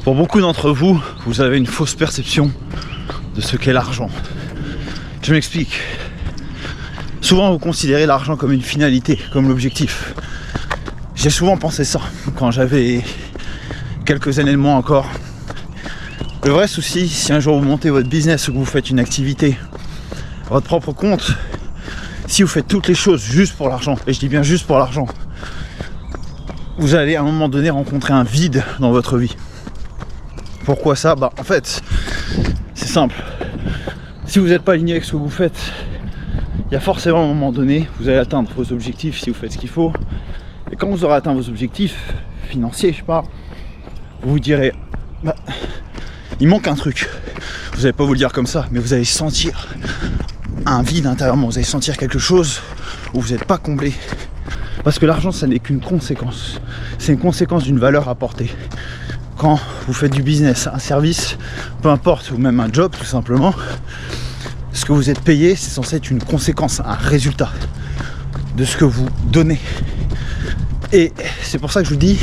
Pour beaucoup d'entre vous, vous avez une fausse perception de ce qu'est l'argent. Je m'explique. Souvent, vous considérez l'argent comme une finalité, comme l'objectif. J'ai souvent pensé ça quand j'avais quelques années de moins encore. Le vrai souci, si un jour vous montez votre business ou que vous faites une activité, votre propre compte, si vous faites toutes les choses juste pour l'argent, et je dis bien juste pour l'argent, vous allez à un moment donné rencontrer un vide dans votre vie. Pourquoi ça ? En fait, c'est simple. Si vous n'êtes pas aligné avec ce que vous faites, il y a forcément un moment donné, vous allez atteindre vos objectifs si vous faites ce qu'il faut. Et quand vous aurez atteint vos objectifs financiers, je parle, vous vous direz, il manque un truc. Vous n'allez pas vous le dire comme ça, mais vous allez sentir un vide intérieurement. Vous allez sentir quelque chose où vous n'êtes pas comblé. Parce que l'argent, ça n'est qu'une conséquence. C'est une conséquence d'une valeur apportée. Quand vous faites du business, un service, peu importe, ou même un job tout simplement, ce que vous êtes payé, c'est censé être une conséquence, un résultat de ce que vous donnez. Et c'est pour ça que je vous dis,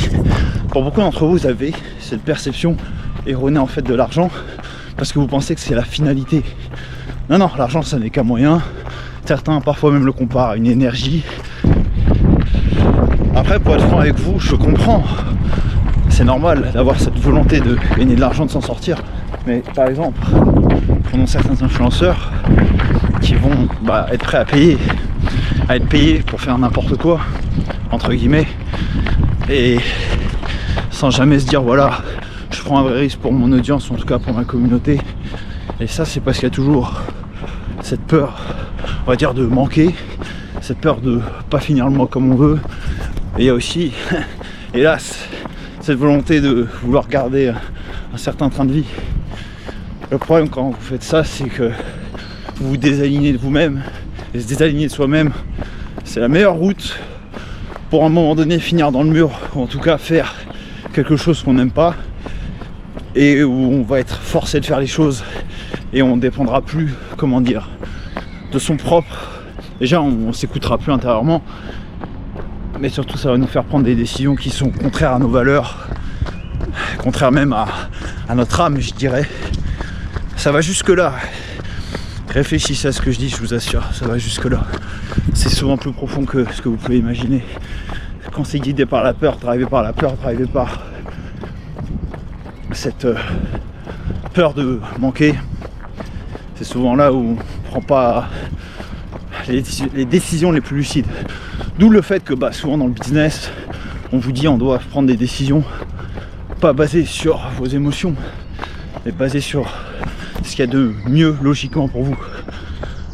pour beaucoup d'entre vous, vous avez cette perception erronée en fait de l'argent, parce que vous pensez que c'est la finalité. Non, l'argent ça n'est qu'un moyen. Certains parfois même le comparent à une énergie. Après, pour être franc avec vous, je comprends. C'est normal d'avoir cette volonté de gagner de l'argent, de s'en sortir. Mais par exemple, prenons certains influenceurs qui vont être prêts à être payés pour faire n'importe quoi, entre guillemets, et sans jamais se dire voilà, je prends un vrai risque pour mon audience, en tout cas pour ma communauté. Et ça, c'est parce qu'il y a toujours cette peur, on va dire, de manquer, cette peur de pas finir le mois comme on veut. Et il y a aussi, hélas, cette volonté de vouloir garder un certain train de vie. Le problème quand vous faites ça, c'est que vous vous désalignez de vous-même. Et se désaligner de soi-même, c'est la meilleure route pour à un moment donné finir dans le mur, ou en tout cas faire quelque chose qu'on n'aime pas, et où on va être forcé de faire les choses, et on ne dépendra plus, de son propre. Déjà, on s'écoutera plus intérieurement, mais surtout ça va nous faire prendre des décisions qui sont contraires à nos valeurs, contraires même à notre âme, je dirais. Ça va jusque là. Réfléchissez à ce que je dis, je vous assure, ça va jusque là. C'est souvent plus profond que ce que vous pouvez imaginer. Quand c'est guidé par la peur, drivé par la peur, drivé par cette peur de manquer, c'est souvent là où on ne prend pas les décisions les plus lucides. D'où le fait que souvent dans le business, on vous dit on doit prendre des décisions pas basées sur vos émotions, mais basées sur ce qu'il y a de mieux logiquement pour vous.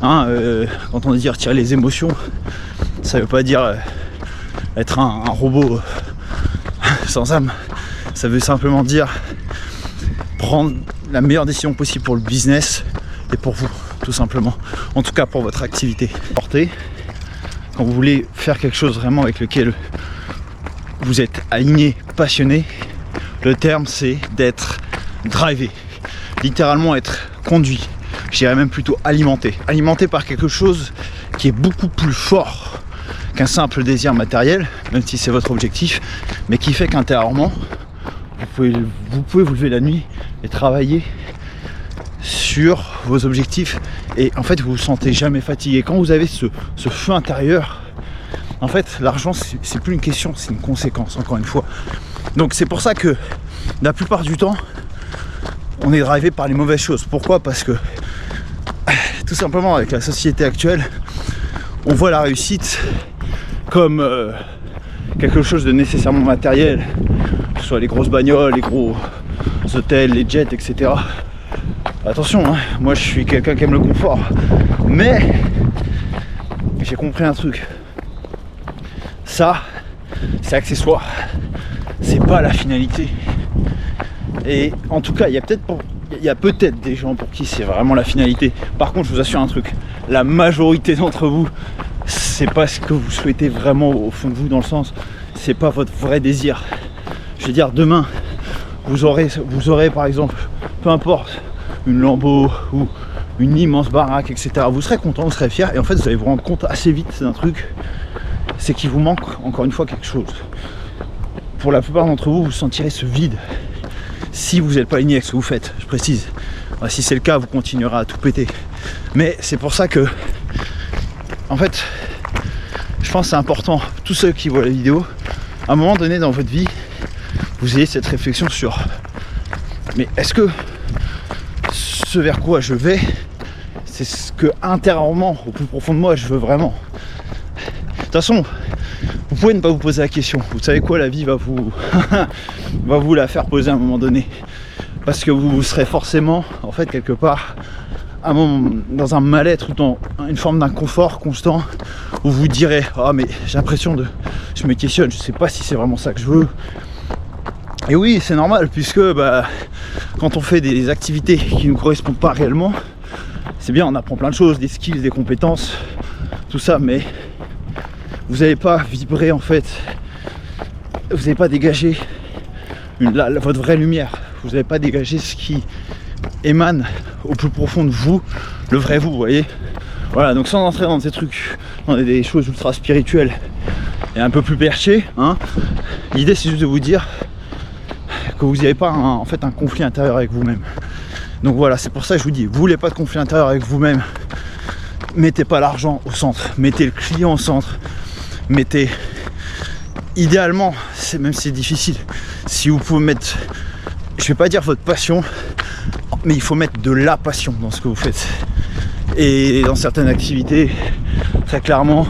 Quand on dit retirer les émotions, ça veut pas dire être un robot sans âme. Ça veut simplement dire prendre la meilleure décision possible pour le business et pour vous, tout simplement. En tout cas pour votre activité. Quand vous voulez faire quelque chose vraiment avec lequel vous êtes aligné, passionné, le terme c'est d'être drivé. Littéralement être conduit, je dirais même plutôt alimenté par quelque chose qui est beaucoup plus fort qu'un simple désir matériel, même si c'est votre objectif, mais qui fait qu'intérieurement vous pouvez vous lever la nuit et travailler sur vos objectifs, et en fait vous vous sentez jamais fatigué. Quand vous avez ce feu intérieur, en fait l'argent c'est plus une question, c'est une conséquence, encore une fois. Donc c'est pour ça que la plupart du temps on est drivé par les mauvaises choses. Pourquoi ? Parce que tout simplement avec la société actuelle, on voit la réussite comme quelque chose de nécessairement matériel, que ce soit les grosses bagnoles, les gros hôtels, les jets, etc. Attention, moi je suis quelqu'un qui aime le confort, mais j'ai compris un truc. Ça, c'est accessoire, c'est pas la finalité. Et en tout cas, il y a peut-être des gens pour qui c'est vraiment la finalité. Par contre, je vous assure un truc, la majorité d'entre vous, c'est pas ce que vous souhaitez vraiment au fond de vous, dans le sens, c'est pas votre vrai désir. Je veux dire, demain, vous aurez par exemple, peu importe, une Lambo ou une immense baraque, etc. Vous serez content, vous serez fier, et en fait, vous allez vous rendre compte assez vite d'un truc, c'est qu'il vous manque encore une fois quelque chose. Pour la plupart d'entre vous, vous sentirez ce vide. si vous n'êtes pas aligné avec ce que vous faites, je précise. Si c'est le cas, vous continuerez à tout péter. Mais c'est pour ça que, en fait, je pense que c'est important, tous ceux qui voient la vidéo, à un moment donné dans votre vie, vous ayez cette réflexion sur, mais est-ce que ce vers quoi je vais, c'est ce que intérieurement, au plus profond de moi, je veux vraiment. De toute façon, vous pouvez ne pas vous poser la question. Vous savez quoi, la vie va vous va vous la faire poser à un moment donné. Parce que vous serez forcément, en fait, quelque part, dans un mal-être ou dans une forme d'inconfort constant où vous direz « Ah, mais j'ai l'impression de... Je me questionne, je sais pas si c'est vraiment ça que je veux. » Et oui, c'est normal, puisque quand on fait des activités qui ne nous correspondent pas réellement, c'est bien, on apprend plein de choses, des skills, des compétences, tout ça, mais vous n'allez pas vibrer en fait, vous n'allez pas dégager votre vraie lumière, vous n'allez pas dégager ce qui émane au plus profond de vous, le vrai vous, voyez. Voilà, donc sans entrer dans ces trucs, dans des choses ultra spirituelles et un peu plus perchées, hein, l'idée c'est juste de vous dire que vous n'avez pas un conflit intérieur avec vous-même. Donc voilà, c'est pour ça que je vous dis, vous voulez pas de conflit intérieur avec vous-même, mettez pas l'argent au centre, mettez le client au centre, mettez, idéalement, même si c'est difficile, si vous pouvez mettre, je vais pas dire votre passion, mais il faut mettre de la passion dans ce que vous faites. Et dans certaines activités, très clairement,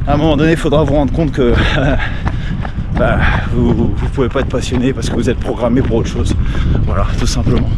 à un moment donné, il faudra vous rendre compte que vous pouvez pas être passionné parce que vous êtes programmé pour autre chose. Voilà, tout simplement.